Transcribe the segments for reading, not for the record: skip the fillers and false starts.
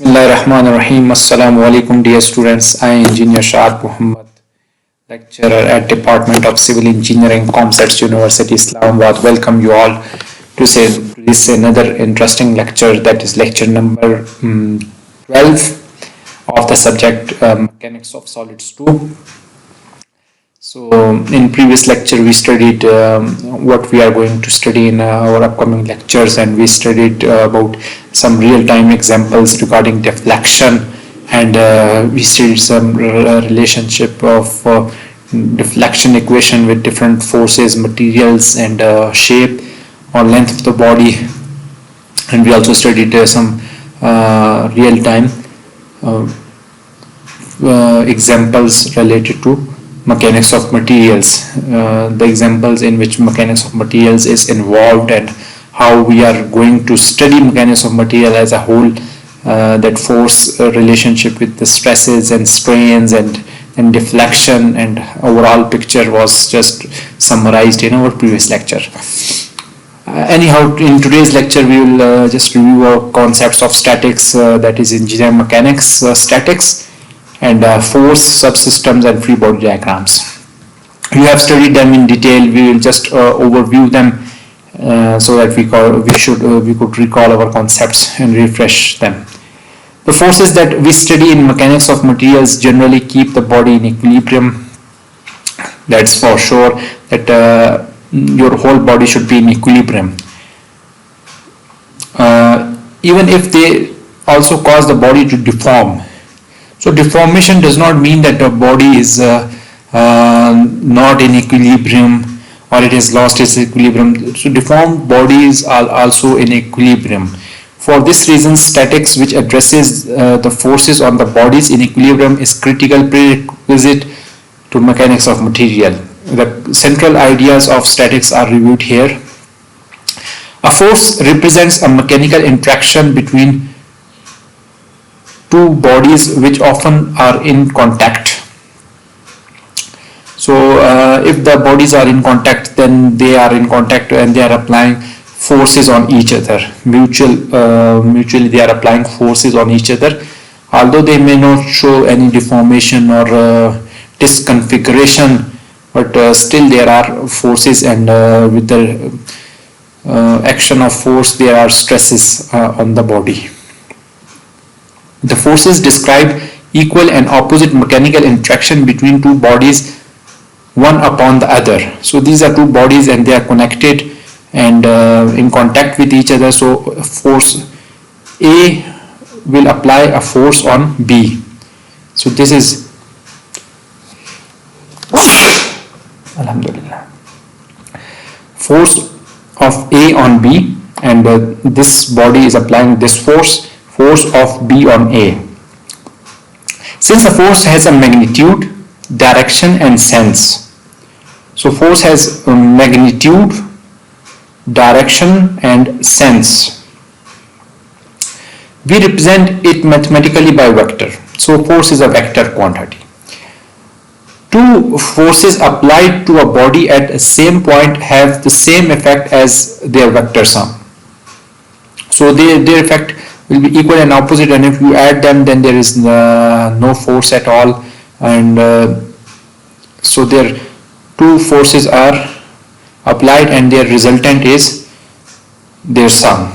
Bismillahirrahmanirrahim. Assalamu alaikum, dear students. I am Engineer Shad Muhammad, lecturer at Department of Civil Engineering, ComSets University, Islamabad. Welcome you all to this another interesting lecture, that is lecture number 12 of the subject Mechanics of Solids 2. So in previous lecture we studied what we are going to study in our upcoming lectures, and we studied about some real-time examples regarding deflection, and we studied some relationship of deflection equation with different forces, materials, and shape or length of the body. And we also studied some real-time examples related to mechanics of materials, the examples in which mechanics of materials is involved, and how we are going to study mechanics of material as a whole, that force relationship with the stresses and strains and deflection, and overall picture was just summarized in our previous lecture. Anyhow, in today's lecture we will just review our concepts of statics, that is engineering mechanics, statics, and force, subsystems, and free body diagrams. We have studied them in detail. We will just overview them so that we could recall our concepts and refresh them. The forces that we study in mechanics of materials generally keep the body in equilibrium. That's for sure, that your whole body should be in equilibrium. Even if they also cause the body to deform. So deformation does not mean that the body is not in equilibrium, or it has lost its equilibrium. So deformed bodies are also in equilibrium. For this reason, statics, which addresses the forces on the bodies in equilibrium, is critical prerequisite to mechanics of material. The central ideas of statics are reviewed here. A force represents a mechanical interaction between two bodies which often are in contact. So if the bodies are in contact, then they are in contact and they are applying forces on each other. Mutually they are applying forces on each other, although they may not show any deformation or disconfiguration, but still there are forces, and with the action of force there are stresses on the body. The forces describe equal and opposite mechanical interaction between two bodies, one upon the other. So these are two bodies and they are connected and in contact with each other. So force A will apply a force on B. So this is Alhamdulillah, force of A on B, and this body is applying this force of B on A. Since a force has a magnitude, direction, and sense, so force has magnitude, direction, and sense. We represent it mathematically by vector. So force is a vector quantity. Two forces applied to a body at the same point have the same effect as their vector sum. So their effect will be equal and opposite, and if you add them, then there is no force at all, and so their two forces are applied and their resultant is their sum.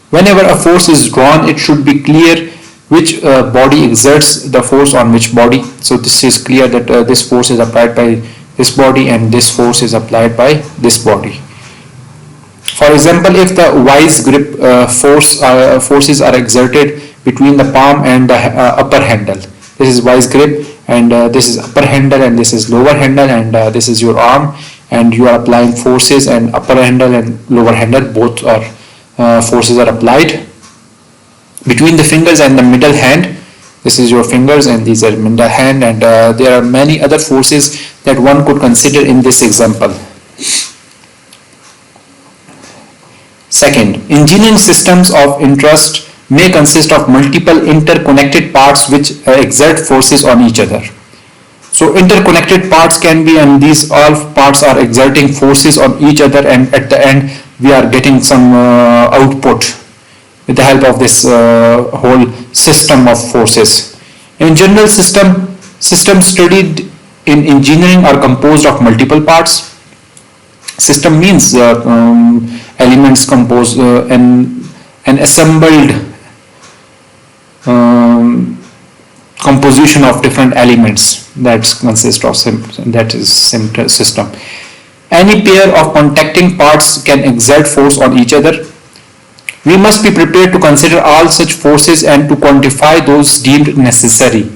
Whenever a force is drawn, it should be clear which body exerts the force on which body. So this is clear that this force is applied by this body and this force is applied by this body. For example, if the vice grip forces are exerted between the palm and the upper handle. This is vice grip, and this is upper handle, and this is lower handle, and this is your arm, and you are applying forces, and upper handle and lower handle, both are forces are applied. Between the fingers and the middle hand, this is your fingers and these are middle hand, and there are many other forces that one could consider in this example. Second, engineering systems of interest may consist of multiple interconnected parts which exert forces on each other. So interconnected parts can be, and these all parts are exerting forces on each other, and at the end we are getting some output with the help of this whole system of forces. In general, systems studied in engineering are composed of multiple parts. System means elements composed an assembled composition of different elements that consist of system. Any pair of contacting parts can exert force on each other. We must be prepared to consider all such forces and to quantify those deemed necessary.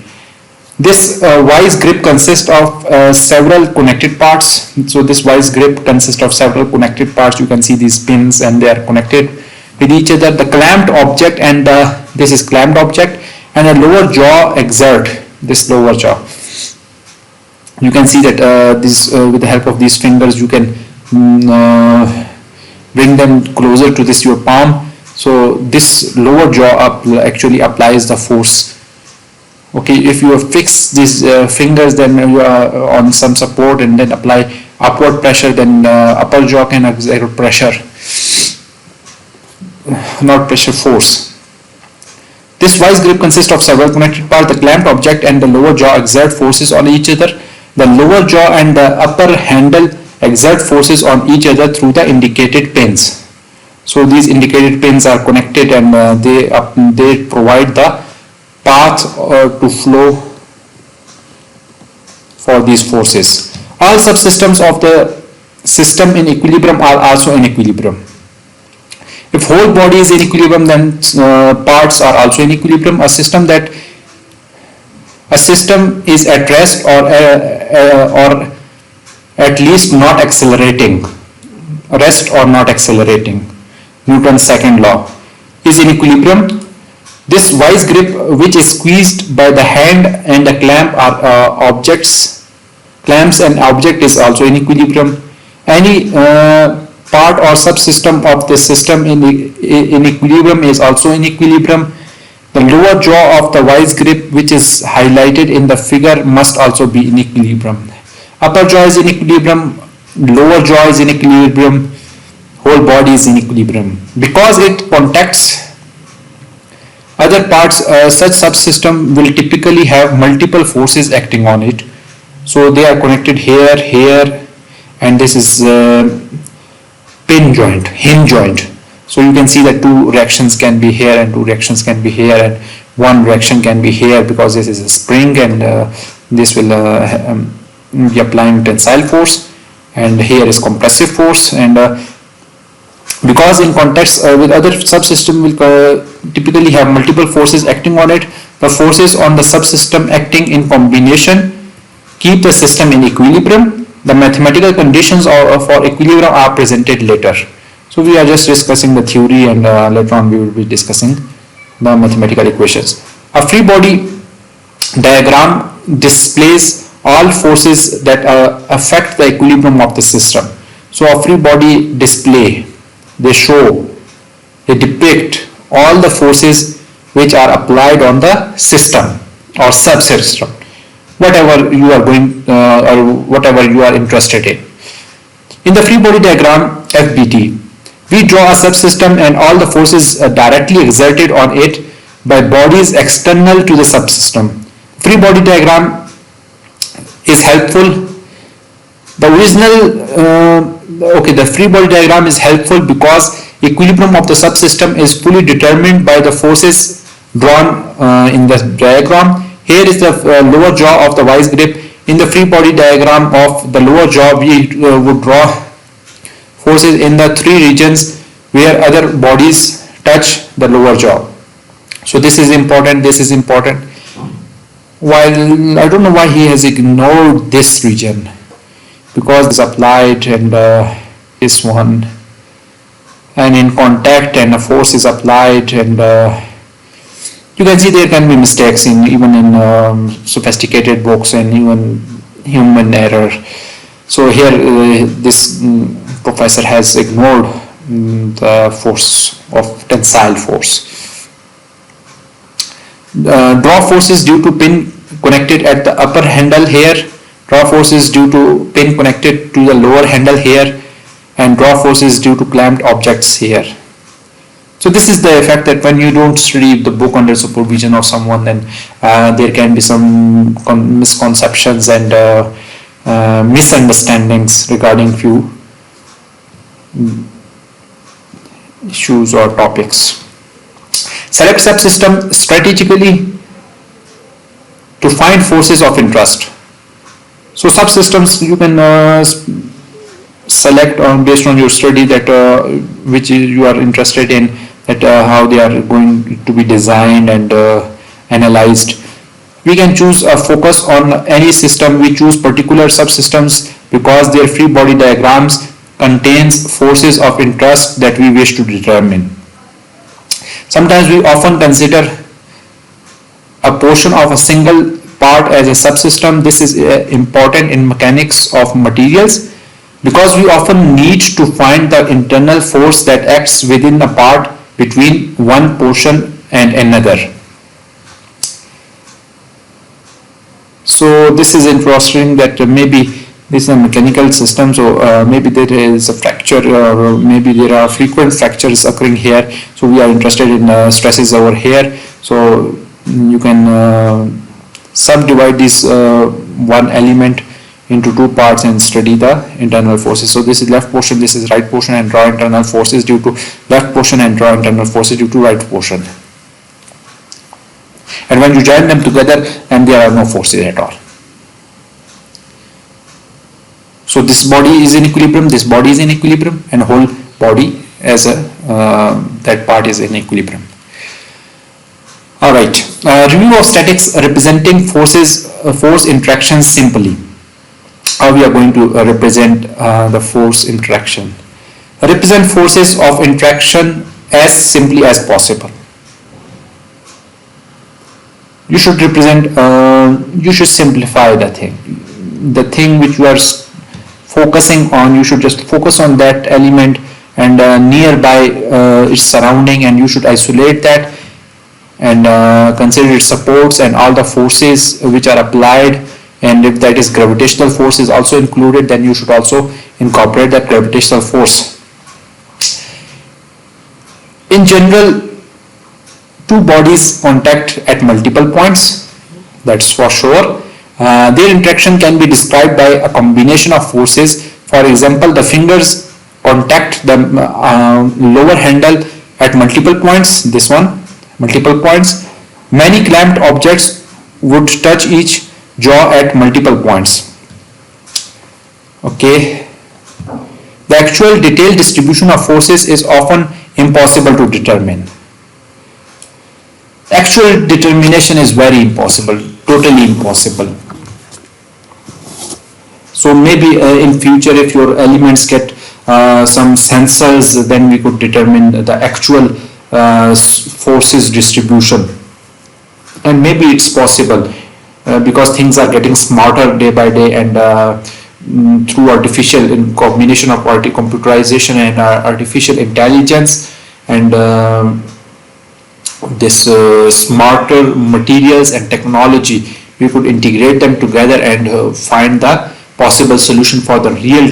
This vice grip consists of several connected parts. So this vice grip consists of several connected parts. You can see these pins and they are connected with each other. The clamped object and this is clamped object, and a lower jaw exert this lower jaw. You can see that with the help of these fingers you can bring them closer to this your palm. So this lower jaw actually applies the force. Okay, if you fix these fingers, then you are on some support and then apply upward pressure, then upper jaw can exert pressure, not pressure, force. This vice grip consists of several connected parts. The clamped object and the lower jaw exert forces on each other. The lower jaw and the upper handle exert forces on each other through the indicated pins. So these indicated pins are connected, and they provide the path to flow for these forces. All subsystems of the system in equilibrium are also in equilibrium. If whole body is in equilibrium, then parts are also in equilibrium. A system is at rest or at least not accelerating. Rest or not accelerating. Newton's second law is in equilibrium. This vice grip, which is squeezed by the hand and the clamp, are objects. Clamps and object is also in equilibrium. Any part or subsystem of the system in equilibrium is also in equilibrium. The lower jaw of the vice grip, which is highlighted in the figure, must also be in equilibrium. Upper jaw is in equilibrium, lower jaw is in equilibrium, whole body is in equilibrium. Because it contacts other parts, such subsystem will typically have multiple forces acting on it. So they are connected here, here, and this is pin joint, hinge joint. So you can see that two reactions can be here and two reactions can be here, and one reaction can be here because this is a spring, and this will be applying tensile force, and here is compressive force. And because in context with other subsystem will typically have multiple forces acting on it, the forces on the subsystem acting in combination keep the system in equilibrium. The mathematical conditions for equilibrium are presented later. So we are just discussing the theory, and later on we will be discussing the mathematical equations. A free body diagram displays all forces that affect the equilibrium of the system. So a free body display, they depict all the forces which are applied on the system or subsystem, whatever you are going or whatever you are interested in. In the free body diagram FBD, we draw a subsystem and all the forces directly exerted on it by bodies external to the subsystem. Free body diagram is helpful. The free body diagram is helpful because equilibrium of the subsystem is fully determined by the forces drawn in the diagram. Here is the lower jaw of the vice grip. In the free body diagram of the lower jaw, we would draw forces in the three regions where other bodies touch the lower jaw. So this is important, this is important. While I don't know why he has ignored this region, because it's applied and this one, and in contact and a force is applied, and you can see there can be mistakes even in sophisticated books and even human error. So here this professor has ignored the force of tensile force. Draw forces due to pin connected at the upper handle here, draw force is due to pin connected to the lower handle here, and draw force is due to clamped objects here. So this is the effect that when you don't study the book under supervision of someone, then there can be some misconceptions and misunderstandings regarding few issues or topics. Select subsystem strategically to find forces of interest. So subsystems you can select based on your study that which you are interested in, that how they are going to be designed and analyzed. We can choose a focus on any system. We choose particular subsystems because their free body diagrams contains forces of interest that we wish to determine. Sometimes we often consider a portion of a single part as a subsystem. This is important in mechanics of materials because we often need to find the internal force that acts within a part between one portion and another. So this is interesting that maybe this is a mechanical system, so maybe there is a fracture or maybe there are frequent fractures occurring here, so we are interested in stresses over here. So you can subdivide this one element into two parts and study the internal forces. So this is left portion, this is right portion, and draw internal forces due to left portion and draw internal forces due to right portion. And when you join them together, and there are no forces at all. So this body is in equilibrium, this body is in equilibrium, and whole body as a that part is in equilibrium. All right. Review of statics representing forces, force interactions simply. How we are going to represent the force interaction. Represent forces of interaction as simply as possible. You should represent, you should simplify the thing which you are focusing on. You should just focus on that element and nearby its surrounding, and you should isolate that and consider its supports and all the forces which are applied. And if that is gravitational force is also included, then you should also incorporate that gravitational force. In general, two bodies contact at multiple points, that's for sure. Their interaction can be described by a combination of forces. For example, the fingers contact the lower handle at multiple points, this one, multiple points. Many clamped objects would touch each jaw at multiple points. Okay. The actual detailed distribution of forces is often impossible to determine. Actual determination is very impossible, totally impossible. So maybe in future, if your elements get some sensors, then we could determine the actual forces distribution. And maybe it's possible. Because things are getting smarter day by day, and through in combination of computerization and artificial intelligence and this smarter materials and technology, we could integrate them together and find the possible solution for the real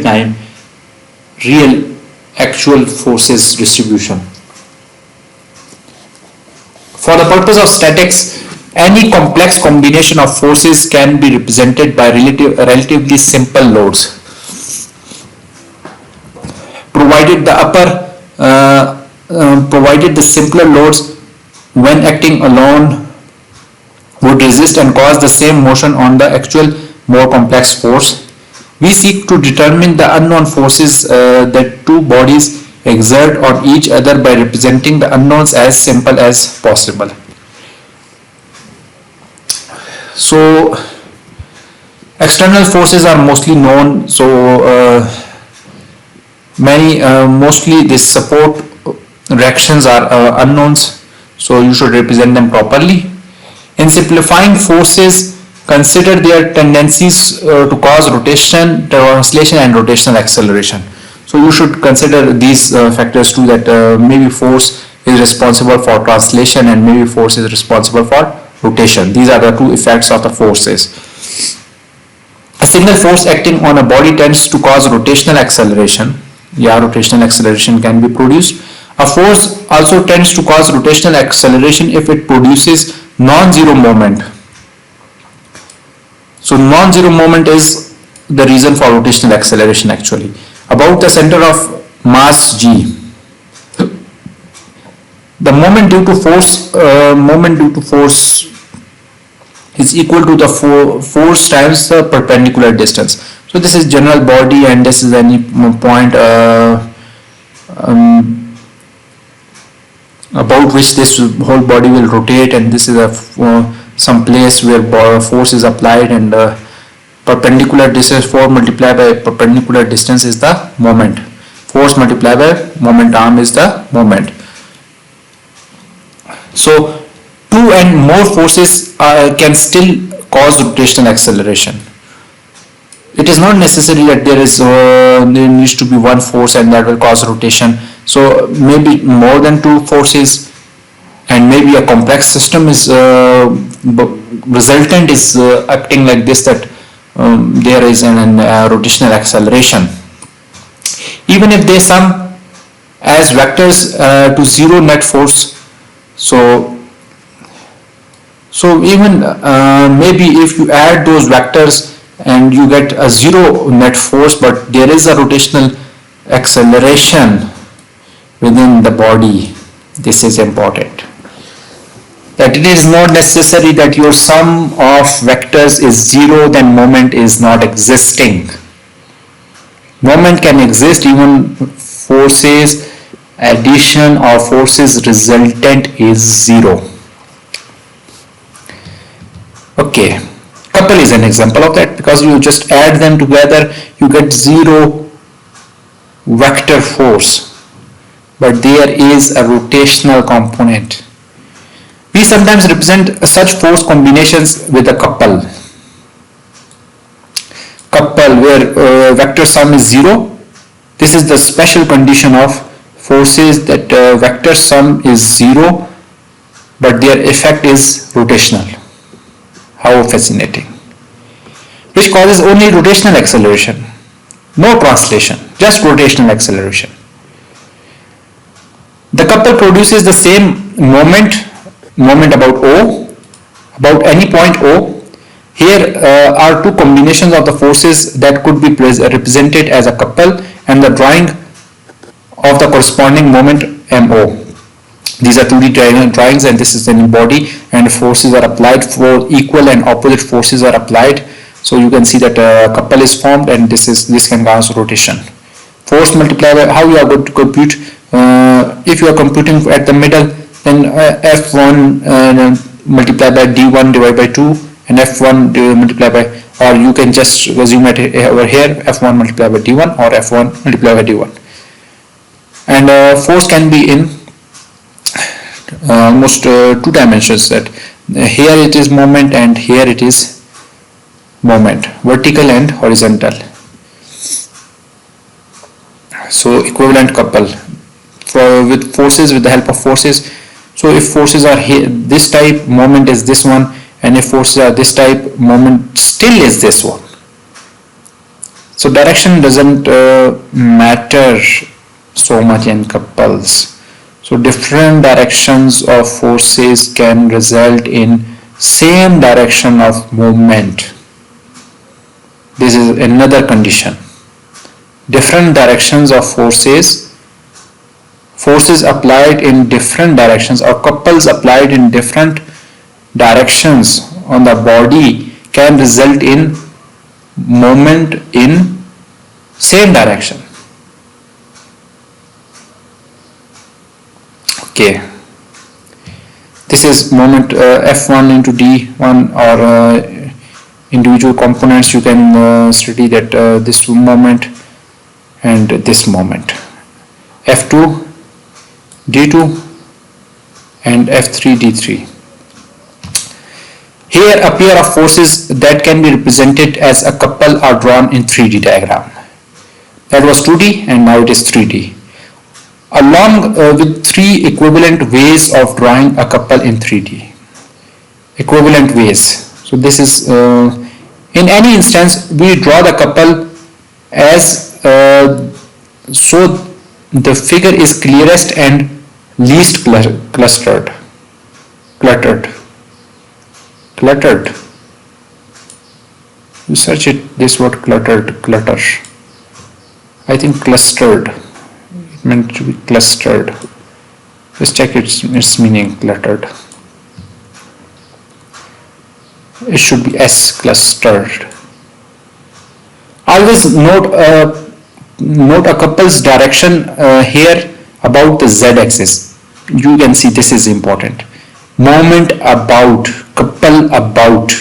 actual forces distribution. For the purpose of statics, any complex combination of forces can be represented by relatively simple loads, provided the simpler loads, when acting alone, would resist and cause the same motion on the actual more complex force. We seek to determine the unknown forces that two bodies exert on each other by representing the unknowns as simple as possible. So external forces are mostly known, so mostly these support reactions are unknowns, so you should represent them properly. In simplifying forces, consider their tendencies to cause rotation, translation and rotational acceleration. So you should consider these factors too, that maybe force is responsible for translation and maybe force is responsible for rotation. These are the two effects of the forces. A single force acting on a body tends to cause rotational acceleration. Yeah, rotational acceleration can be produced. A force also tends to cause rotational acceleration if it produces non-zero moment. So non-zero moment is the reason for rotational acceleration actually. About the center of mass G, the moment due to force is equal to the force times the perpendicular distance. So this is general body, and this is any point about which this whole body will rotate, and this is a some place where force is applied, and perpendicular distance, force multiplied by perpendicular distance is the moment. Force multiplied by moment arm is the moment. So two and more forces can still cause rotational acceleration. It is not necessary that there needs to be one force and that will cause rotation. So maybe more than two forces, and maybe a complex system is resultant is acting like this, that there is an rotational acceleration. Even if they sum as vectors to zero net force, so even maybe if you add those vectors and you get a zero net force, but there is a rotational acceleration within the body. This is important, that it is not necessary that your sum of vectors is zero, then moment is not existing. Moment can exist even forces addition or forces resultant is zero. Okay, couple is an example of that, because you just add them together, you get zero vector force, but there is a rotational component. We sometimes represent such force combinations with a couple where vector sum is zero. This is the special condition of forces, that vector sum is zero, but their effect is rotational. How fascinating. Which causes only rotational acceleration, no translation, just rotational acceleration. The couple produces the same moment about O, about any point O. Here are two combinations of the forces that could be represented as a couple, and the drawing of the corresponding moment MO. These are 2D drawings, and this is the body, and forces are applied, for equal and opposite forces are applied. So you can see that a couple is formed, and this can cause rotation. Force multiplied by, how you are going to compute, if you are computing at the middle, then F1 multiplied by D1 divided by 2, and F1 multiplied by, or you can just assume it over here, F1 multiplied by D1 or F1 multiplied by D1. And force can be in almost two dimensions, that here it is moment and here it is moment, vertical and horizontal. So equivalent couple with forces, with the help of forces. So if forces are here, this type, moment is this one, and if forces are this type, moment still is this one. So direction doesn't matter so much in couples. So different directions of forces can result in same direction of movement. This is another condition. Different directions of forces applied in different directions, or couples applied in different directions on the body can result in movement in same direction. Okay, this is moment F1 into D1, or individual components. You can study that this moment and this moment, F2 D2 and F3 D3. Here a pair of forces that can be represented as a couple are drawn in 3D diagram. That was 2D and now it is 3D. Along with three equivalent ways of drawing a couple in 3D. equivalent ways. So this is in any instance we draw the couple as so the figure is clearest and least cluttered. You search it, this word clutter. I think clustered. It meant to be clustered. Just check its meaning, cluttered. It should be S, clustered. Always note a couple's direction here about the z-axis. You can see this is important. Moment about, couple about.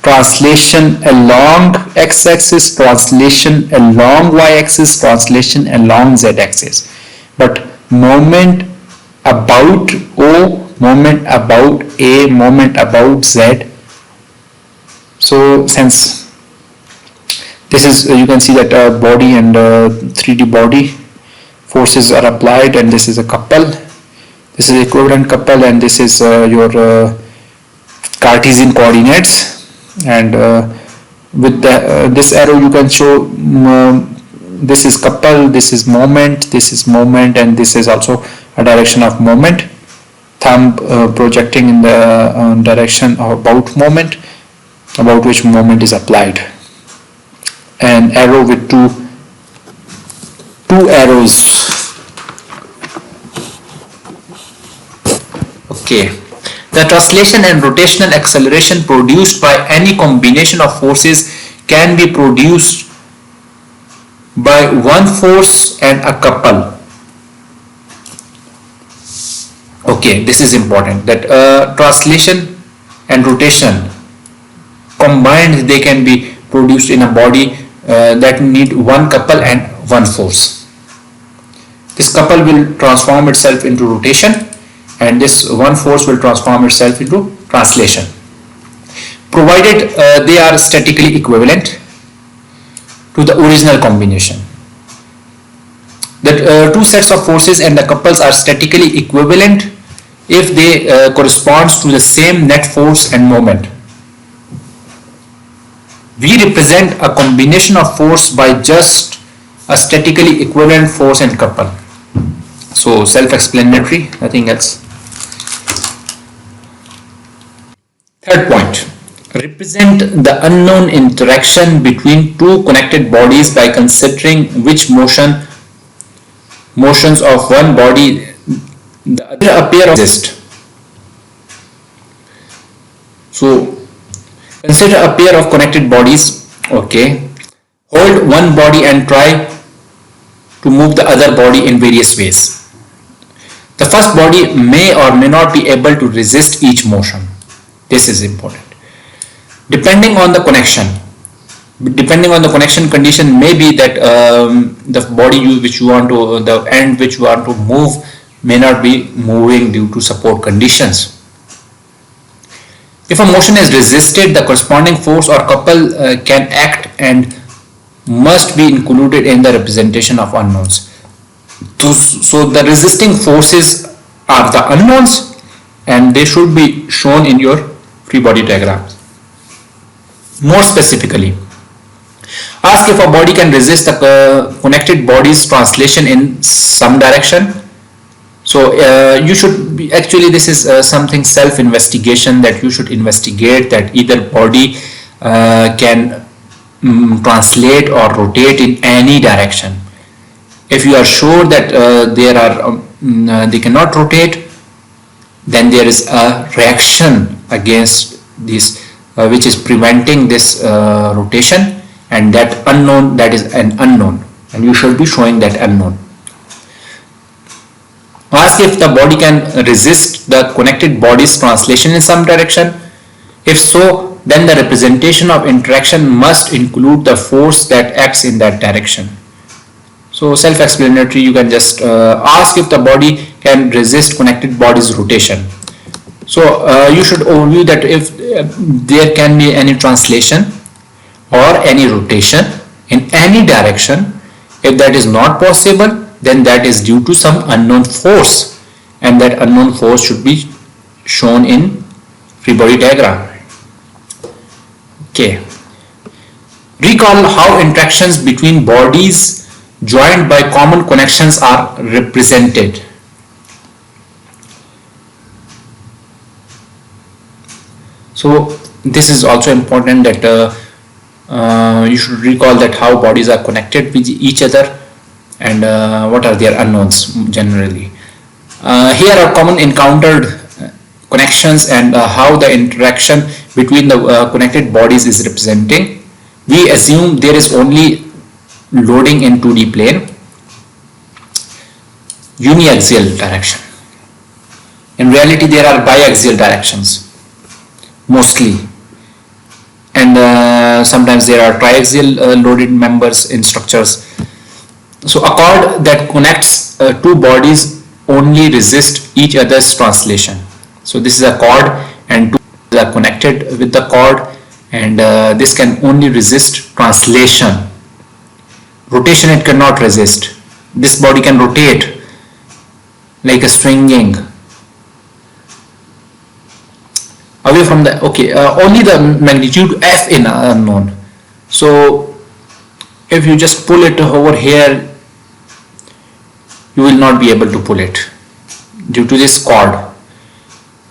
Translation along x-axis, translation along y-axis, translation along z-axis. But moment about O, moment about A, moment about Z. So since this is, you can see that body and 3D body forces are applied, and this is a couple. This is equivalent couple, and this is your Cartesian coordinates. And with this arrow you can show this is couple, this is moment, and this is also a direction of moment. Thumb projecting in the direction of about moment, about which moment is applied. An arrow with two arrows. Okay. The translation and rotational acceleration produced by any combination of forces can be produced by one force and a couple. Okay, this is important, that translation and rotation combined, they can be produced in a body that need one couple and one force. This couple will transform itself into rotation, and this one force will transform itself into translation, provided they are statically equivalent to the original combination. The two sets of forces and the couples are statically equivalent if they corresponds to the same net force and moment. We represent a combination of force by just a statically equivalent force and couple. So self-explanatory, nothing else. Third point, represent the unknown interaction between two connected bodies by considering which motions of one body the other appear to exist. So consider a pair of connected bodies. Okay, hold one body and try to move the other body in various ways. The first body may or may not be able to resist each motion. This is important. Depending on the connection condition may be that the body which you want to, the end which you want to move may not be moving due to support conditions. If a motion is resisted, the corresponding force or couple can act and must be included in the representation of unknowns. So the resisting forces are the unknowns, and they should be shown in your free body diagrams. More specifically, ask if a body can resist the connected body's translation in some direction. So you should be, actually this is something self-investigation, that you should investigate that either body can translate or rotate in any direction. If you are sure that they cannot rotate, then there is a reaction against this which is preventing this rotation, and that unknown, that is an unknown, and you should be showing that unknown. Ask if the body can resist the connected body's translation in some direction. If so, then the representation of interaction must include the force that acts in that direction. So self-explanatory, you can just ask if the body can resist connected body's rotation. So you should overview that if there can be any translation or any rotation in any direction. If that is not possible, then that is due to some unknown force, and that unknown force should be shown in free body diagram. Okay. Recall how interactions between bodies joined by common connections are represented. So this is also important that you should recall that how bodies are connected with each other and what are their unknowns generally. Here are common encountered connections and how the interaction between the connected bodies is representing. We assume there is only loading in 2D plane, uniaxial direction. In reality there are biaxial directions mostly, and sometimes there are triaxial loaded members in structures. So a cord that connects two bodies only resist each other's translation. So this is a cord and two bodies are connected with the cord, and this can only resist translation. Rotation it cannot resist. This body can rotate like a swinging away from the, only the magnitude F in unknown. So if you just pull it over here, you will not be able to pull it due to this cord,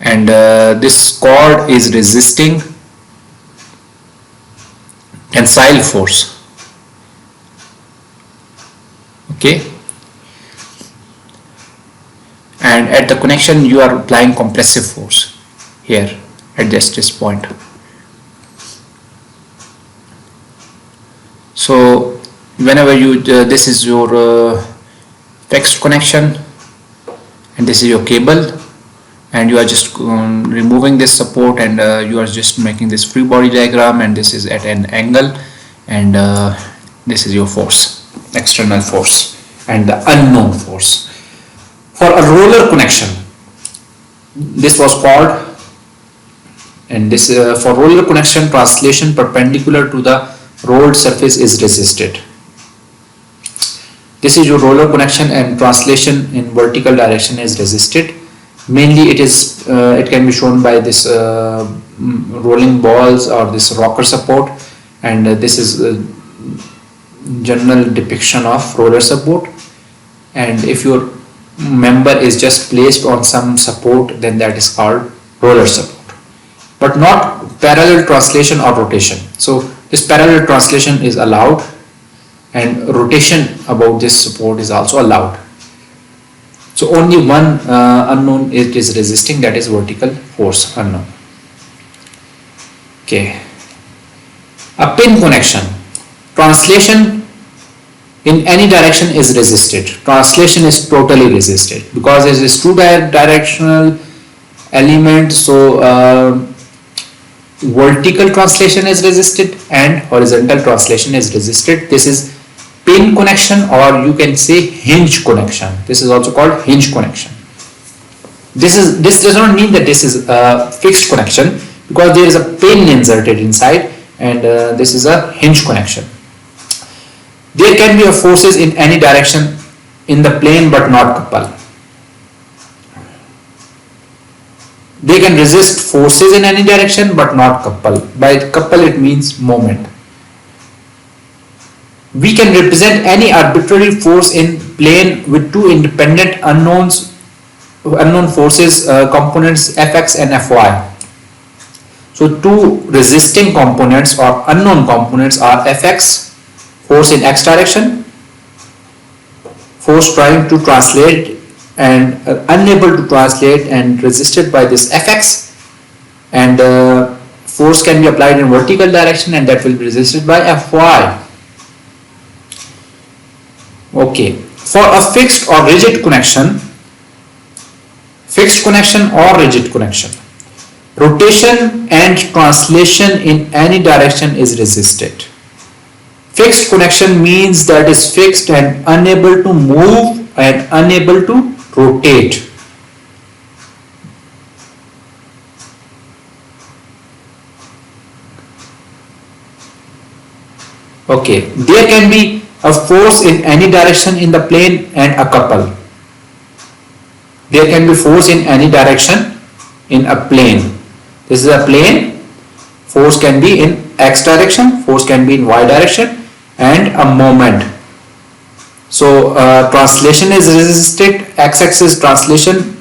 and this cord is resisting tensile force. Okay, and at the connection you are applying compressive force here at this point. So whenever you this is your fixed connection and this is your cable, and you are just removing this support, and you are just making this free body diagram, and this is at an angle, and this is your force, external force and the unknown force. For a roller connection, this was called, and this for roller connection, translation perpendicular to the rolled surface is resisted. This is your roller connection, and translation in vertical direction is resisted. Mainly it can be shown by this rolling balls or this rocker support, and this is a general depiction of roller support. And if your member is just placed on some support, then that is called roller support, but not parallel translation or rotation. So this parallel translation is allowed, and rotation about this support is also allowed. So only one unknown it is resisting, that is vertical force unknown. Okay, a pin connection, translation in any direction is resisted. Translation is totally resisted because it is two directional element. So vertical translation is resisted and horizontal translation is resisted. This is pin connection, or you can say hinge connection. This is also called hinge connection. This does not mean that this is a fixed connection, because there is a pin inserted inside, and this is a hinge connection. There can be forces in any direction in the plane but not couple. They can resist forces in any direction but not couple. By couple it means moment. We can represent any arbitrary force in plane with two independent unknown forces components Fx and Fy. So two resisting components or unknown components are Fx, force in x direction, force trying to translate and unable to translate and resisted by this Fx, and force can be applied in vertical direction, and that will be resisted by Fy. Okay, for a fixed or rigid connection, rotation and translation in any direction is resisted. Fixed connection means that is fixed and unable to move and unable to rotate. Okay, there can be a force in any direction in the plane and a couple. There can be force in any direction in a plane. This is a plane. Force can be in x direction, force can be in y direction, and a moment. So translation is resisted, x-axis translation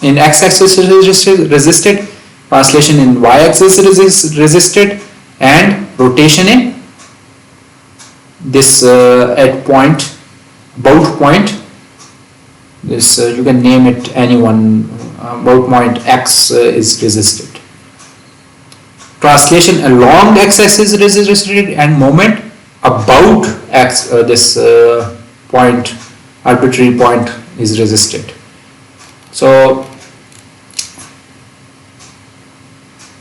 in x-axis is resisted, translation in y-axis is resisted, and rotation in this at point, about point, this you can name it any one, about point x is resisted. Translation along x-axis is resisted, and moment about x, this point, arbitrary point is resisted. So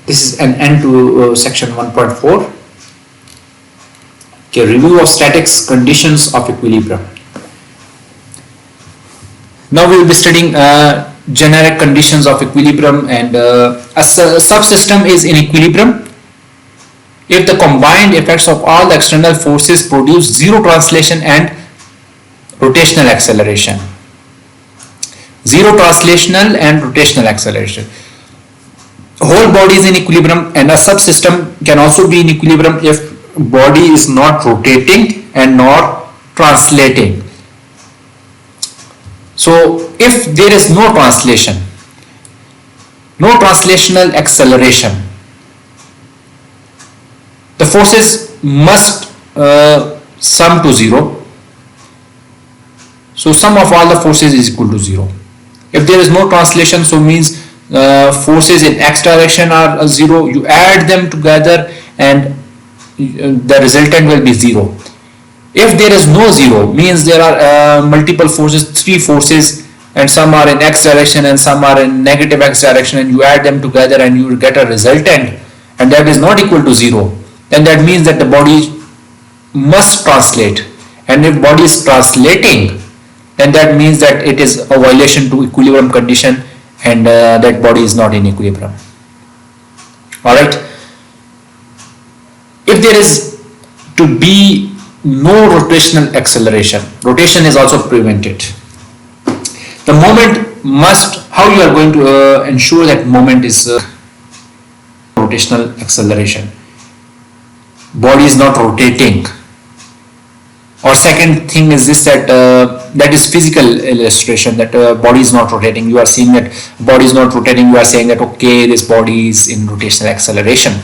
this is an end to section 1.4. Okay, review of statics conditions of equilibrium. Now we will be studying generic conditions of equilibrium, and a subsystem is in equilibrium if the combined effects of all the external forces produce zero translation and rotational acceleration. Zero translational and rotational acceleration. Whole body is in equilibrium, and a subsystem can also be in equilibrium if body is not rotating and not translating. So if there is no translation, no translational acceleration, the forces must sum to zero. So sum of all the forces is equal to zero. If there is no translation, so means forces in x direction are zero. You add them together and the resultant will be zero. If there is no zero, means there are multiple forces, three forces, and some are in x direction and some are in negative x direction, and you add them together and you will get a resultant, and that is not equal to zero, then that means that the body must translate. And if body is translating, then that means that it is a violation to equilibrium condition, and that body is not in equilibrium. Alright. If there is to be no rotational acceleration, rotation is also prevented. The moment must, how you are going to ensure that moment is rotational acceleration, body is not rotating. Or second thing is this, that that is physical illustration, that body is not rotating. You are seeing that body is not rotating, you are saying that okay, this body is in rotational acceleration,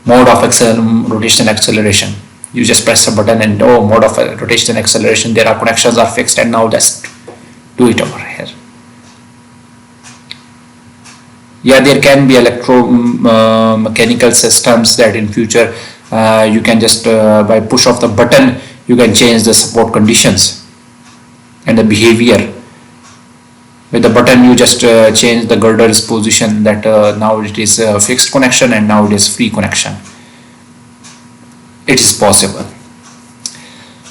mode of rotational acceleration. You just press a button and oh, mode of rotational acceleration, there are connections are fixed, and now just do it over here. Yeah, there can be electromechanical systems that in future you can just by push of the button you can change the support conditions and the behavior. With the button you just change the girder's position, that now it is a fixed connection and now it is free connection. It is possible.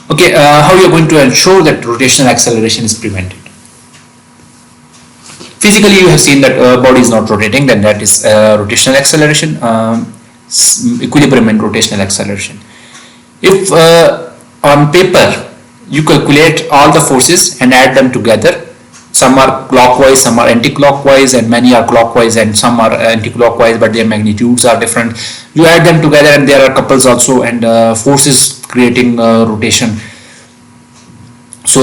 Okay, how you are going to ensure that rotational acceleration is prevented? Physically you have seen that body is not rotating, then that is rotational acceleration, equilibrium and rotational acceleration. If on paper you calculate all the forces and add them together, some are clockwise, some are anti-clockwise, and many are clockwise and some are anti-clockwise, but their magnitudes are different. You add them together and there are couples also, and forces creating rotation. So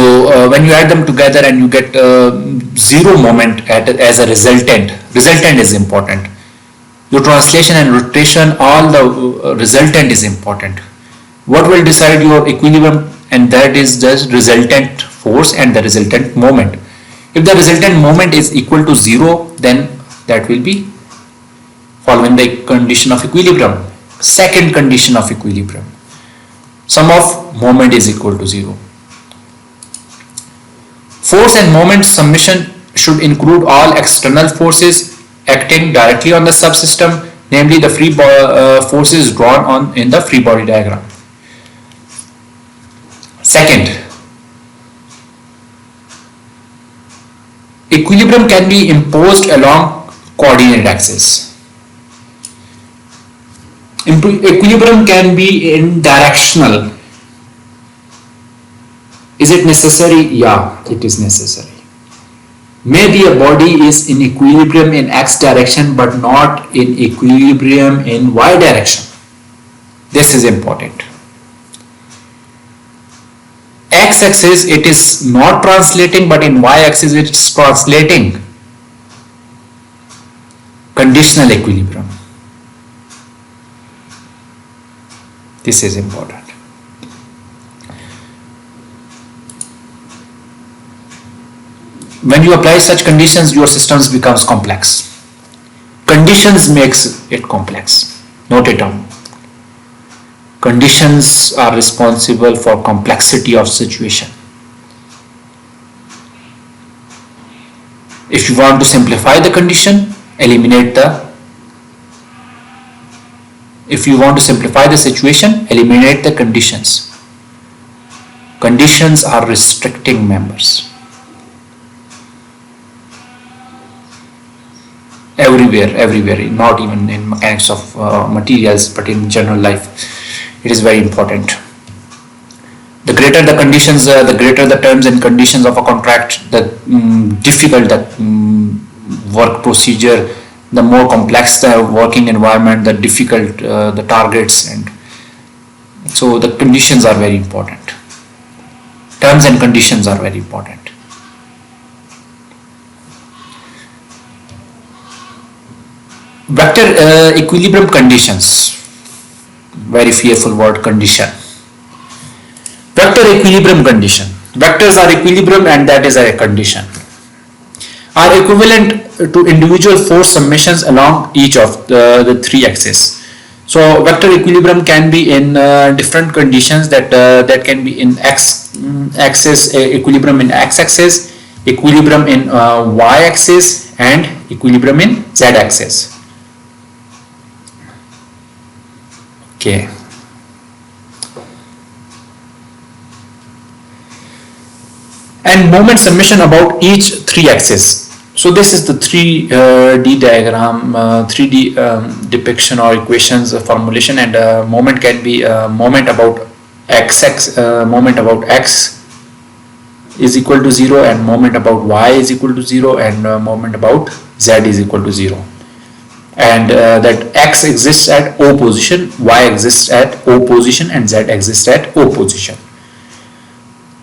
when you add them together and you get zero moment as a resultant is important. Your translation and rotation, all the resultant is important. What will decide your equilibrium? And that is the resultant force and the resultant moment. If the resultant moment is equal to zero, then that will be following the condition of equilibrium. Second condition of equilibrium, sum of moment is equal to zero. Force and moment summation should include all external forces acting directly on the subsystem, namely the free forces drawn on in the free body diagram. Second, equilibrium can be imposed along coordinate axis. Equilibrium can be in directional. Is it necessary? Yeah, it is necessary. Maybe a body is in equilibrium in x direction but not in equilibrium in y direction. This is important. X-axis it is not translating, but in y-axis it is translating. Conditional equilibrium. This is important. When you apply such conditions, your systems becomes complex. Conditions makes it complex. Note it down. Conditions are responsible for complexity of situation. If you want to simplify the condition, eliminate the. If you want to simplify the situation, eliminate the conditions. Conditions are restricting members. Everywhere, not even in mechanics of materials, but in general life, it is very important. The greater the conditions, the greater the terms and conditions of a contract, the difficult the work procedure, the more complex the working environment, the difficult the targets, and so the conditions are very important. Terms and conditions are very important. Vector equilibrium conditions. Very fearful word, condition. Vector equilibrium condition. Vectors are equilibrium and that is a condition. Are equivalent to individual force summations along each of the three axes. So vector equilibrium can be in different conditions that can be in x axis, equilibrium in x axis, equilibrium in y axis, and equilibrium in z axis. Okay. And moment summation about each three axis. So this is the 3D diagram, 3D depiction or equations formulation, and moment can be moment about moment about x is equal to 0, and moment about y is equal to 0, and moment about z is equal to 0. And that x exists at O position, y exists at O position, and z exists at O position.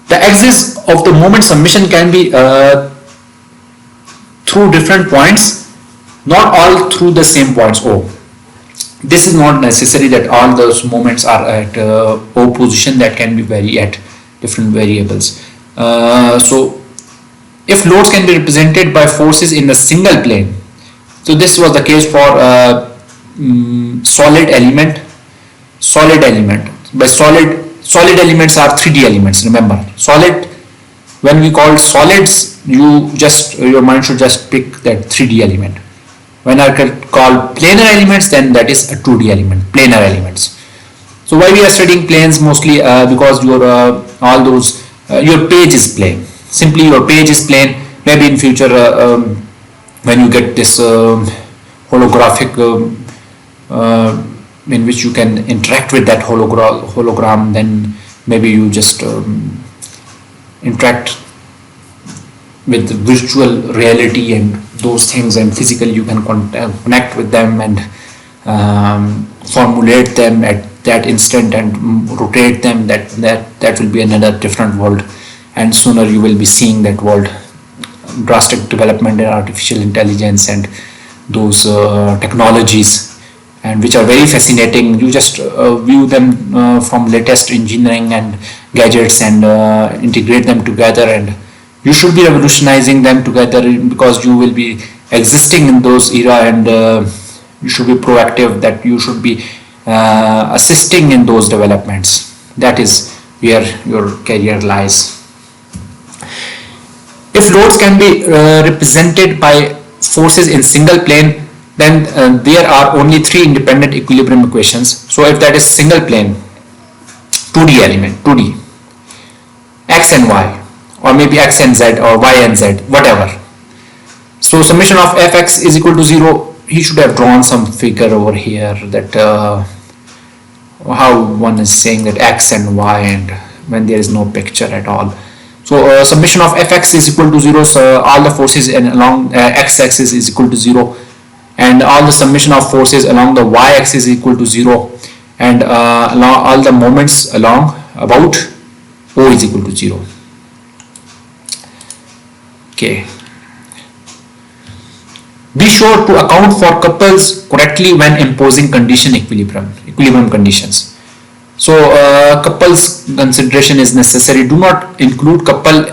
The axis of the moment summation can be through different points, not all through the same points O. This is not necessary that all those moments are at O position, that can be vary at different variables. So if loads can be represented by forces in a single plane, so this was the case for solid element. By solid elements are 3D elements. Remember, solid, when we call solids, your mind should just pick that 3D element. When I call planar elements, then that is a 2D element, planar elements. So why we are studying planes? Mostly because your all those your page is plane. Simply your page is plane. Maybe in future when you get this holographic in which you can interact with that hologram, then maybe you just interact with the virtual reality and those things, and physically you can connect with them and formulate them at that instant and rotate them. That will be another different world, and sooner you will be seeing that world. Drastic development in artificial intelligence and those technologies, and which are very fascinating. You just view them from latest engineering and gadgets and integrate them together, and you should be revolutionizing them together, because you will be existing in those era, and you should be proactive, that you should be assisting in those developments. That is where your career lies. If loads can be represented by forces in single plane, then there are only three independent equilibrium equations. So if that is single plane, 2D element, 2D, x and y, or maybe x and z, or y and z, whatever. So summation of fx is equal to 0. He should have drawn some figure over here, that how one is saying that x and y, and when there is no picture at all. So summation of Fx is equal to 0, so all the forces along x-axis is equal to 0, and all the summation of forces along the y-axis is equal to 0, and along all the moments along about O is equal to 0. Okay. Be sure to account for couples correctly when imposing equilibrium conditions. So couples consideration is necessary. Do not include couple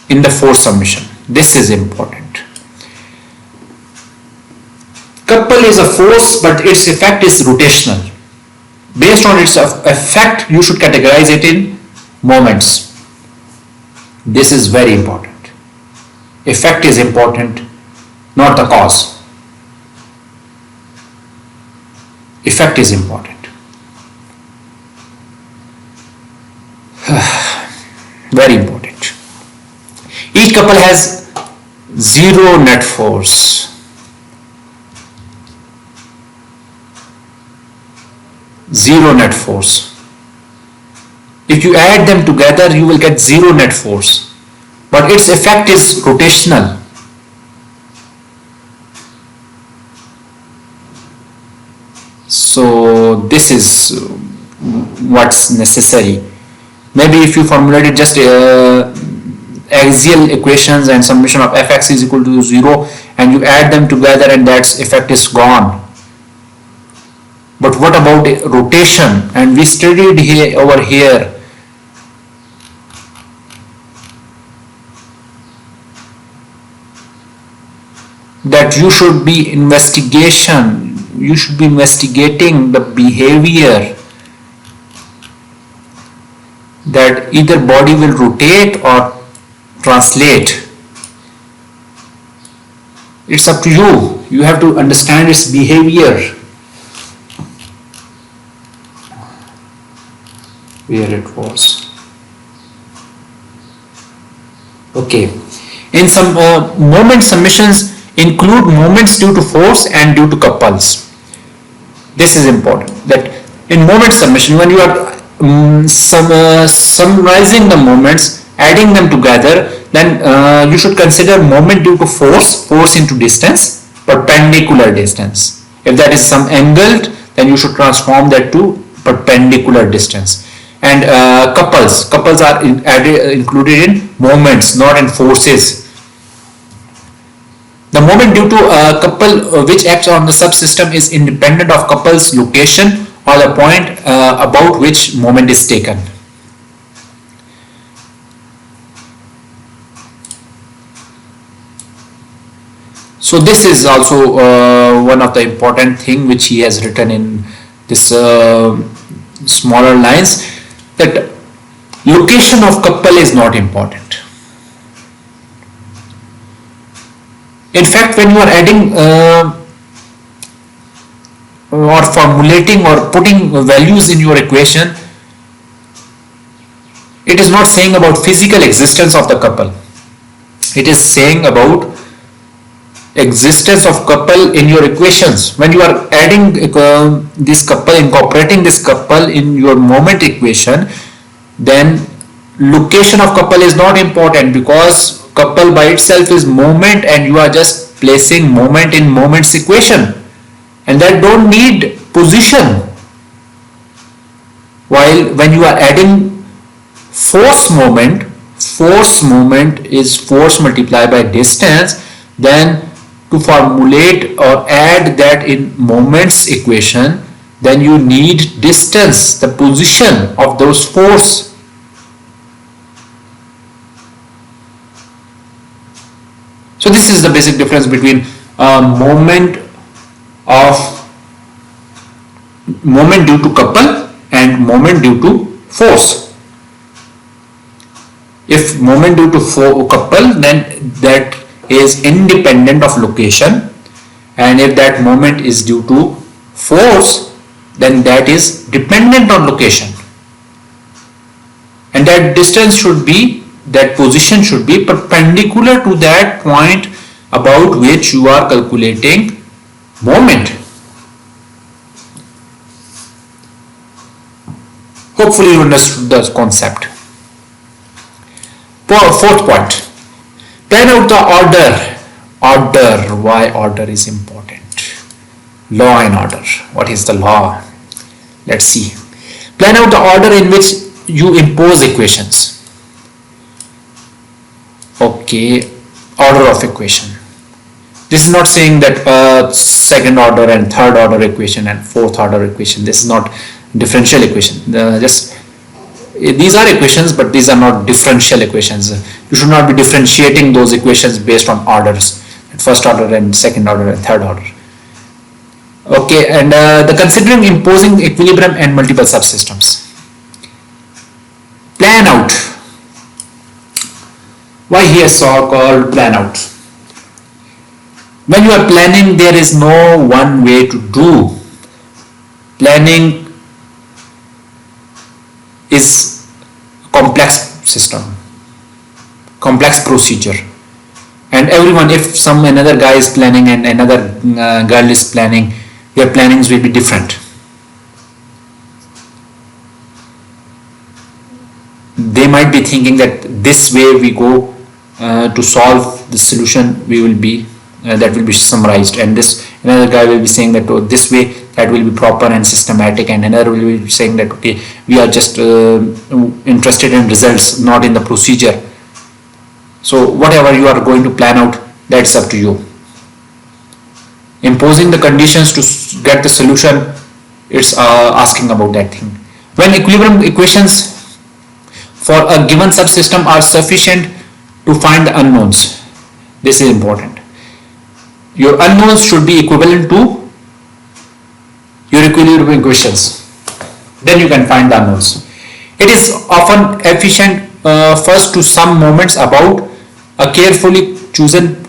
in the force summation. This is important. Couple is a force, but its effect is rotational. Based on its effect, you should categorize it in moments. This is very important. Effect is important, not the cause. Effect is important. Very important. Each couple has zero net force. Zero net force. If you add them together, you will get zero net force, but its effect is rotational. So this is what's necessary. Maybe if you formulated just axial equations and summation of Fx is equal to 0, and you add them together and that effect is gone. But what about rotation? And we studied here over here that you should be investigating the behavior, that either body will rotate or translate. It's up to you. You have to understand its behavior. Where it was. Okay. In some moment summations include moments due to force and due to couples. This is important. That in moment summation, when you are summarizing the moments, adding them together, then you should consider moment due to force into distance, perpendicular distance. If that is some angled, then you should transform that to perpendicular distance. And couples are included in moments, not in forces. The moment due to a couple which acts on the subsystem is independent of couple's location or the point about which moment is taken. So this is also one of the important thing which he has written in this smaller lines, that location of couple is not important. In fact, when you are adding or formulating or putting values in your equation, it is not saying about physical existence of the couple. It is saying about existence of couple in your equations. When you are adding this couple, incorporating this couple in your moment equation, then location of couple is not important, because couple by itself is moment and you are just placing moment in moments equation, and that don't need position. While when you are adding force moment is force multiplied by distance, then to formulate or add that in moments equation, then you need distance, the position of those force. So this is the basic difference between moment due to couple and moment due to force. If moment due to couple, then that is independent of location, and if that moment is due to force, then that is dependent on location, and that distance should be, that position should be perpendicular to that point about which you are calculating moment. Hopefully you understood the concept. Fourth point, plan out the order. Why order is important? Law and order. What is the law? Let's see. Plan out the order in which you impose equations. Okay, order of equation. This is not saying that second order and third order equation and fourth order equation. This is not differential equation. These are equations, but these are not differential equations. You should not be differentiating those equations based on orders, first order and second order and third order. Okay, and the considering imposing equilibrium and multiple subsystems. Plan out. Why here so called plan out? When you are planning, there is no one way to do. Planning is a complex system, complex procedure, and everyone, if another guy is planning and another girl is planning, their plannings will be different. They might be thinking that this way we go to solve the solution, we will be that will be summarized, and this another guy will be saying that this way that will be proper and systematic, and another will be saying that okay, we are just interested in results, not in the procedure. So whatever you are going to plan out, that's up to you. Imposing the conditions to get the solution, it's asking about that thing. When equilibrium equations for a given subsystem are sufficient to find the unknowns, this is important. Your unknowns should be equivalent to your equilibrium equations. Then you can find the unknowns. It is often efficient first to sum moments about a carefully chosen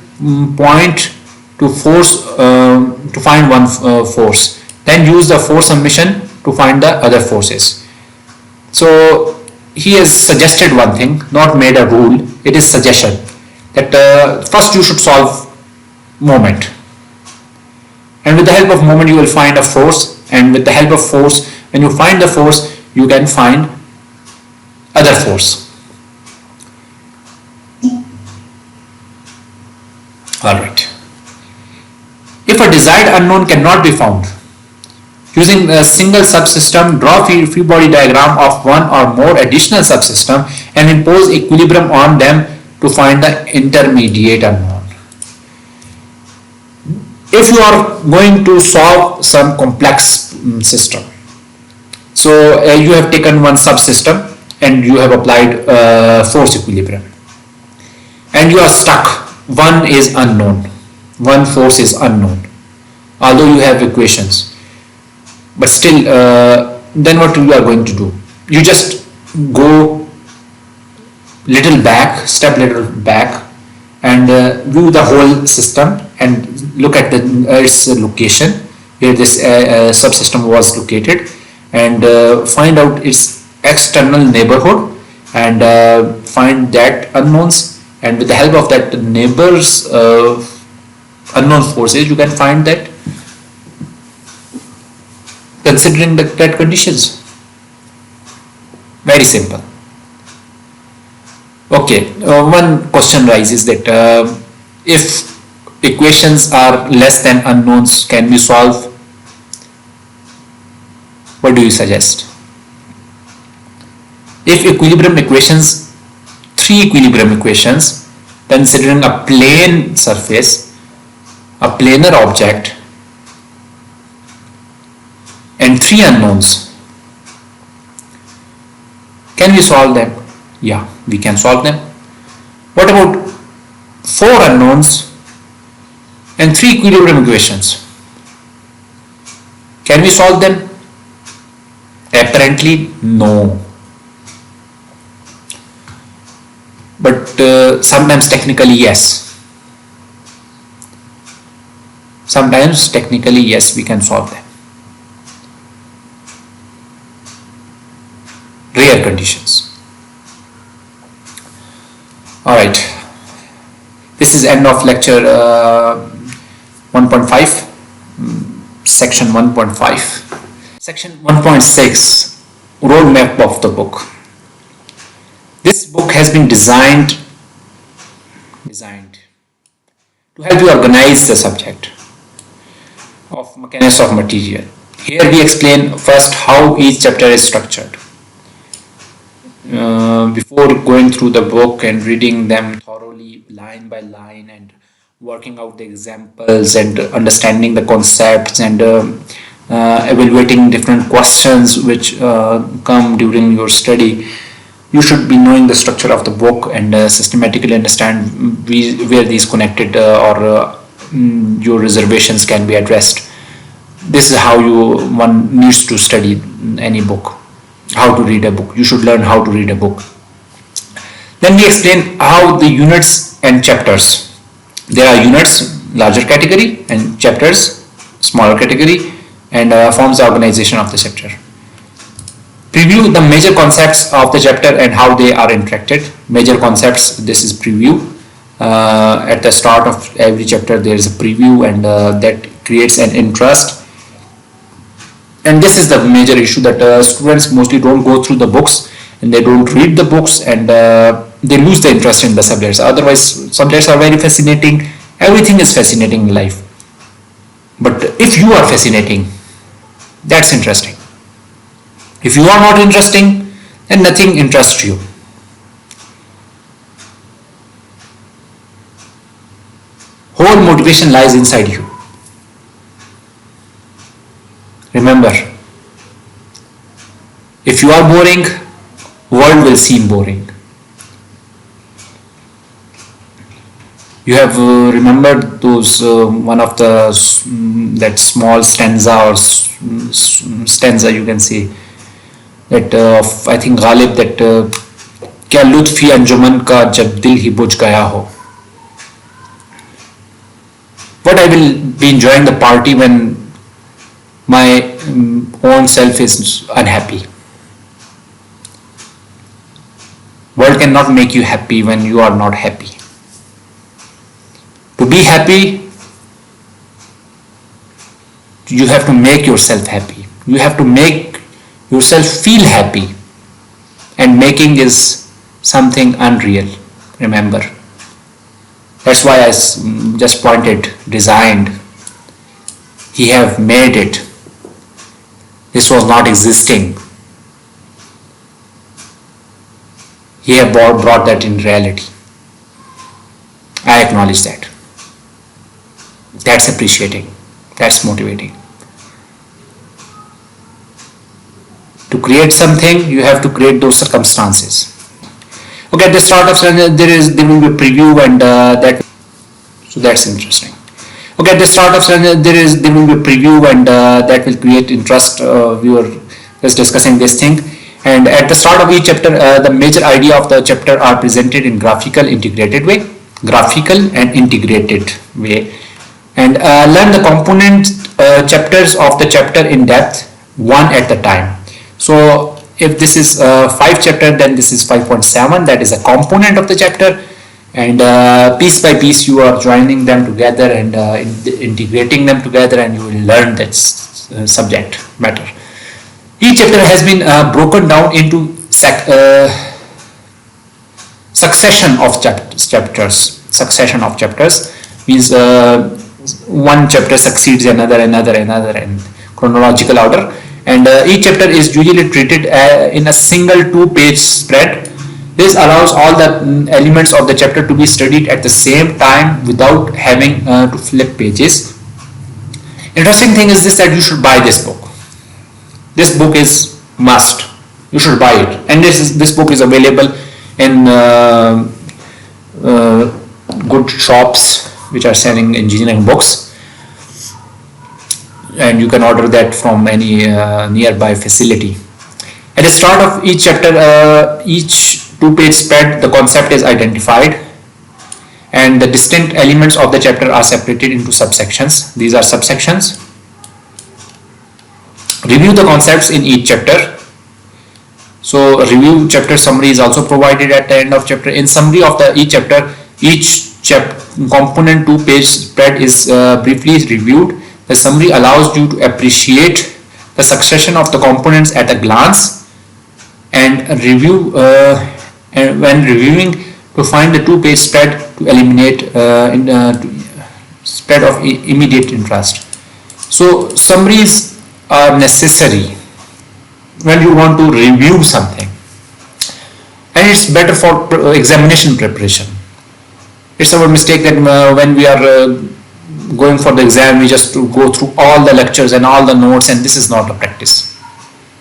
point to find one force. Then use the force summation to find the other forces. So he has suggested one thing, not made a rule. It is suggestion that first you should solve moment, and with the help of moment you will find a force, and with the help of force, when you find the force, you can find other force. Alright. If a desired unknown cannot be found, using a single subsystem, draw a free body diagram of one or more additional subsystem and impose equilibrium on them to find the intermediate unknown. If you are going to solve some complex system, so you have taken one subsystem and you have applied force equilibrium, and you are stuck. One is unknown, one force is unknown, although you have equations, but still then what you are going to do? You just go step little back, and view the whole system and look at its location where this subsystem was located, and find out its external neighborhood, and find that unknowns, and with the help of that neighbor's unknown forces, you can find that, considering that conditions. Very simple. Okay, one question rises that if equations are less than unknowns, can we solve? What do you suggest? If equilibrium equations, three equilibrium equations, considering a plane surface, a planar object, and three unknowns, can we solve them? Yeah, we can solve them. What about four unknowns and three equilibrium equations? Can we solve them? Apparently no. But sometimes technically yes. Sometimes technically yes, we can solve them. Rare conditions. Alright, this is end of lecture 1.5, section 1.5. Section 1.6, roadmap of the book. This book has been designed to help you organize the subject of mechanics of material. Here we explain first how each chapter is structured. Before going through the book and reading them thoroughly line by line and working out the examples and understanding the concepts and evaluating different questions which come during your study, you should be knowing the structure of the book and systematically understand where these connected your reservations can be addressed. This is how one needs to study any book, how to read a book. You should learn how to read a book. Then we explain how the units and chapters. There are units, larger category, and chapters, smaller category, and forms the organization of the chapter. Preview the major concepts of the chapter and how they are interacted. Major concepts, this is preview. At the start of every chapter there is a preview, and that creates an interest. And this is the major issue, that students mostly don't go through the books and they don't read the books, and they lose the interest in the subjects. Otherwise, subjects are very fascinating. Everything is fascinating in life. But if you are fascinating, that's interesting. If you are not interesting, then nothing interests you. Whole motivation lies inside you. Remember, if you are boring, world will seem boring. You have remembered those one of the that small stanza or stanza, you can say, that I think Ghalib, that क्या लुत्फ़ी अंजुमन का जब दिल ही बुझ गया हो. What I will be enjoying the party when my own self is unhappy. World cannot make you happy when you are not happy. To be happy, you have to make yourself happy. You have to make yourself feel happy. And making is something unreal. Remember. That's why I just pointed, designed. He have made it. This was not existing. He have brought that in reality. I acknowledge that. That's appreciating. That's motivating. To create something, you have to create those circumstances. Okay, at the start of there will be a preview, and so that's interesting. Okay, at the start of there will be a preview, and that will create interest. We were just discussing this thing. And at the start of each chapter, the major idea of the chapter are presented in graphical and integrated way, and learn the component chapters of the chapter in depth, one at a time. So if this is 5 chapter, then this is 5.7, that is a component of the chapter, and piece by piece you are joining them together and integrating them together, and you will learn that subject better. Each chapter has been broken down into succession of chapters. Succession of chapters means one chapter succeeds another, and chronological order. And each chapter is usually treated in a single 2-page spread. This allows all the elements of the chapter to be studied at the same time without having to flip pages. Interesting thing is this, that you should buy this book. This book is must. You should buy it. And this book is available in good shops which are selling engineering books. And you can order that from any nearby facility. At the start of each chapter, each 2-page spread, the concept is identified, and the distinct elements of the chapter are separated into subsections. These are subsections. Review the concepts in each chapter. So review chapter summary is also provided at the end of chapter. In summary of each chapter, each component 2-page spread is briefly reviewed. The summary allows you to appreciate the succession of the components at a glance and review and when reviewing, to find the two-page spread to eliminate spread of immediate interest. So summaries are necessary when you want to review something, and it's better for examination preparation. It's our mistake that when we are going for the exam, we just go through all the lectures and all the notes, and this is not a practice.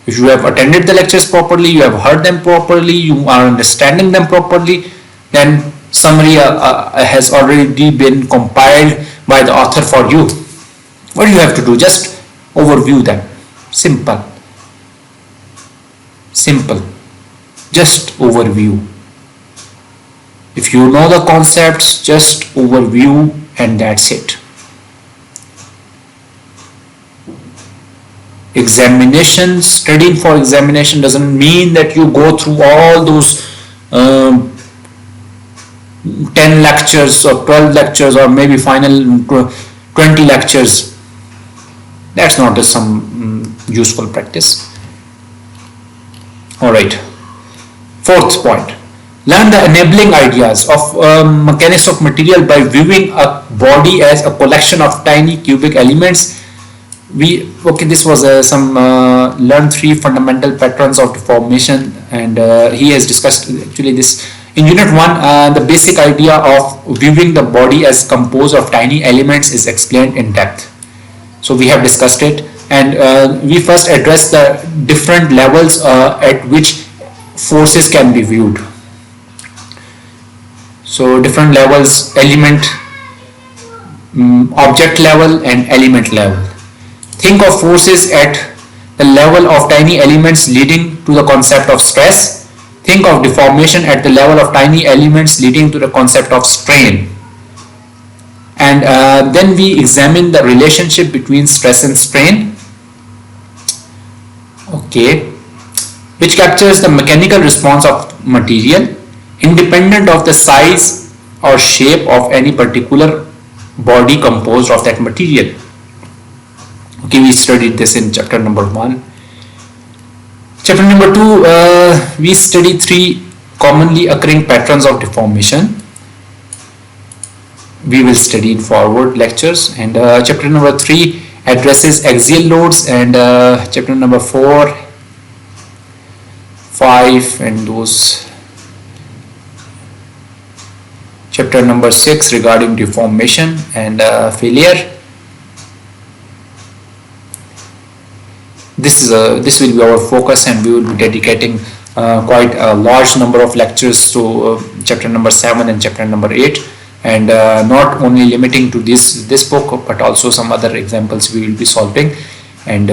If you have attended the lectures properly, you have heard them properly, you are understanding them properly, then summary has already been compiled by the author for you. What do you have to do? Just overview them. Simple. Simple. Just overview. If you know the concepts, just overview, and that's it. Examination, studying for examination doesn't mean that you go through all those 10 lectures or 12 lectures or maybe final 20 lectures. That's not some useful practice. Alright, fourth point. Learn the enabling ideas of mechanics of material by viewing a body as a collection of tiny cubic elements. This was learn three fundamental patterns of deformation, and he has discussed actually this in unit 1. The basic idea of viewing the body as composed of tiny elements is explained in depth, so we have discussed it, and we first addressed the different levels at which forces can be viewed. So different levels: element, object level, and element level. Think of forces at the level of tiny elements leading to the concept of stress. Think of deformation at the level of tiny elements leading to the concept of strain. And then we examine the relationship between stress and strain, okay, which captures the mechanical response of material independent of the size or shape of any particular body composed of that material. Okay, we studied this in chapter number 1. Chapter number 2, we studied 3 commonly occurring patterns of deformation. We will study in forward lectures, and chapter number 3 addresses axial loads, and chapter number 4, 5 and those. Chapter number 6 regarding deformation and failure. This will be our focus, and we will be dedicating quite a large number of lectures to chapter number 7 and chapter number 8, and not only limiting to this book, but also some other examples we will be solving. And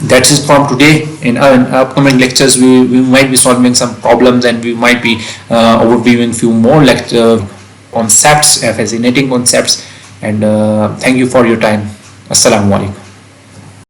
that is from today. In upcoming lectures, we might be solving some problems, and we might be overviewing few more concepts, fascinating concepts. And thank you for your time. Assalamu alaikum.